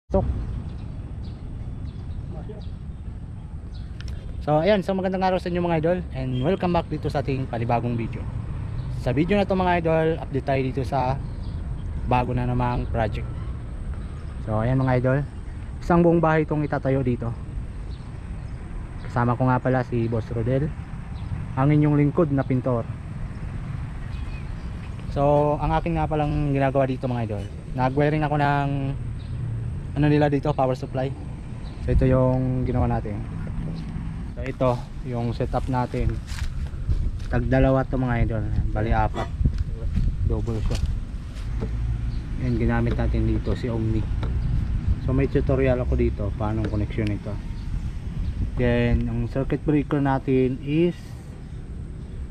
So ayan, so magandang araw sa inyo mga idol, and welcome back dito sa ating panibagong video. Sa video na to mga idol, update tayo dito sa bago na namang project. So ayan mga idol, isang buong bahay itong itatayo dito. Kasama ko nga pala si Boss Rodel, ang inyong lingkod na pintor. So ang akin nga palang ginagawa dito mga idol, nag-wiring ako ng ano nila dito, power supply. So ito yung ginawa natin. So ito yung setup natin, tagdalawa to mga idol, bali apat, double siya. And ginamit natin dito si Omni. So may tutorial ako dito paano ang connection nito. Then ang circuit breaker natin is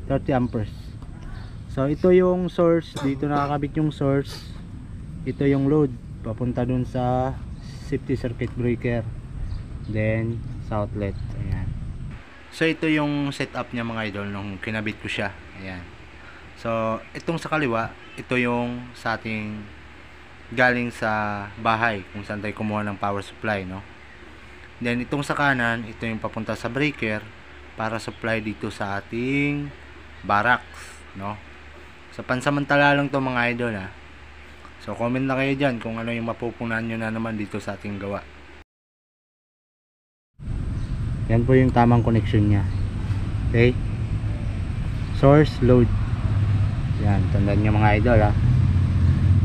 30 amperes. So ito yung source, dito nakakabit yung source. Ito yung load papunta dun sa safety circuit breaker, then sa outlet. Ayan. So ito yung setup niya mga idol nung kinabit ko siya. Ayan. So itong sa kaliwa, ito yung sa ating galing sa bahay kung saan tayo kumuha ng power supply, no? Then itong sa kanan, ito yung papunta sa breaker para supply dito sa ating barracks, no? So pansamantala lang to mga idol, ha. So comment na kayo dyan kung ano yung mapupunan nyo na naman dito sa ating gawa. Yan po yung tamang connection nya. Okay, source, load. Yan, tandaan nyo mga idol, ha.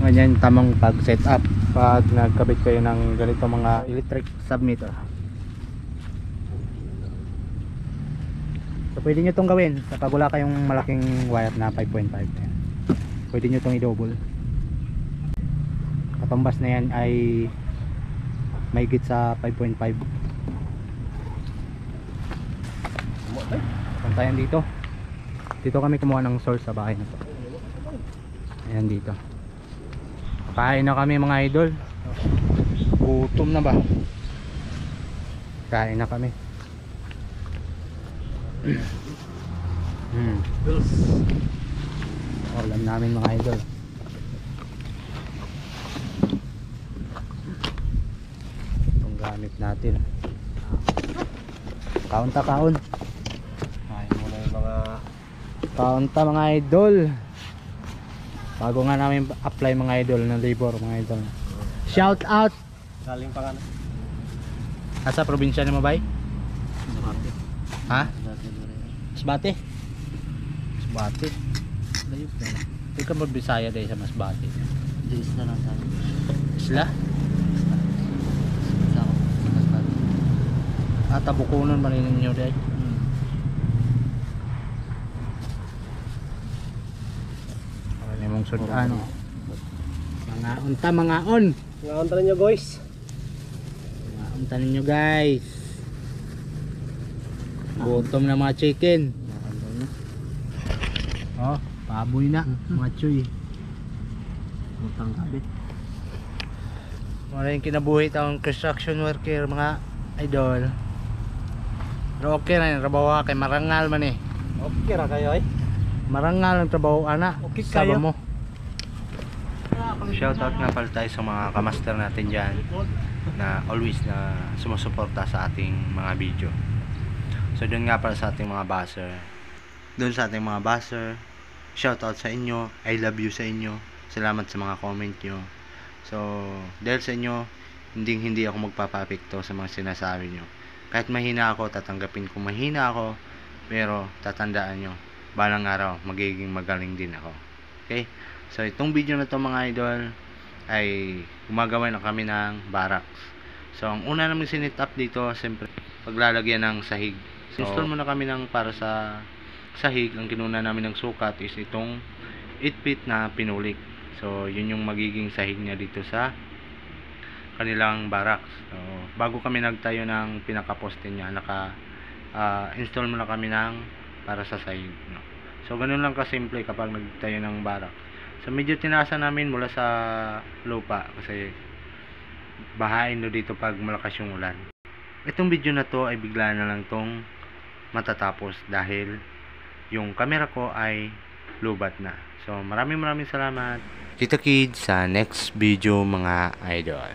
Ganyan tamang pag setup pag nagkabit kayo ng ganito mga electric submeter. So pwede nyo itong gawin kapag wala kayong malaking wire na 5.5. Pwede nyo itong i-double. Kapambas na yan ay may higit sa 5.5. Pantayan dito. Dito kami kumuha ng source sa bahay na to. Ayan dito. Kain na kami mga idol. Gutom na ba? Kain na kami. Ulam namin mga idol. Itong gamit natin. Kaunta kaon. Kain muna yung mga kaunta mga idol. Bago nga namin apply mga idol ng labor mga idol. Shout out. Galing pa ka na. Asa probinsya ni mo bay? Ha? Masbate. Masbate. Layo pa na. Hindi ka magbisaya dahil sa Masbate. Isla lang sana. Isla? Isla ako. Masbate. Tabukunon man ninyo dahil. Okay, mong sudan. Mga unta, mga on. Ngaunta ninyo guys. Mga unta ninyo guys. Gutom na mga chicken. Oh, paboy na, mga chuy. Utang kabit. Wala yung kinabuhi taong construction worker mga idol. Pero okay na yung trabaho kay marangal man eh. Okay ra kayo ay. Marangal ang trabaho ana. Okay Saba kayo. mo. Shoutout nga pala tayo sa mga kamaster natin dyan na always na sumusuporta sa ating mga video. So doon nga pala sa ating mga buzzer. Doon sa ating mga buzzer, shoutout sa inyo. I love you sa inyo. Salamat sa mga comment nyo. So dahil sa inyo, hindi ako magpapapikto sa mga sinasabi nyo. Kahit mahina ako, tatanggapin kung mahina ako. Pero tatandaan nyo, balang araw magiging magaling din ako. Okay? So itong video na to mga idol ay gumagawa na kami ng barracks. So ang una namin sinit up dito, siyempre paglalagyan ng sahig. So install muna kami ng para sa sahig. Ang kinuna namin ng sukat is itong 8 feet na pinulik. So yun yung magiging sahig niya dito sa kanilang barracks. So bago kami nagtayo ng pinaka-poste niya, install muna kami ng para sa sahig, no? So ganun lang kasimple kapag nagtayo ng barracks. So medyo tinasa namin mula sa lupa kasi bahain do dito pag malakas yung ulan. Itong video na to ay bigla na lang tong matatapos dahil yung camera ko ay lubat na. So maraming salamat. Kita kids sa next video mga idol.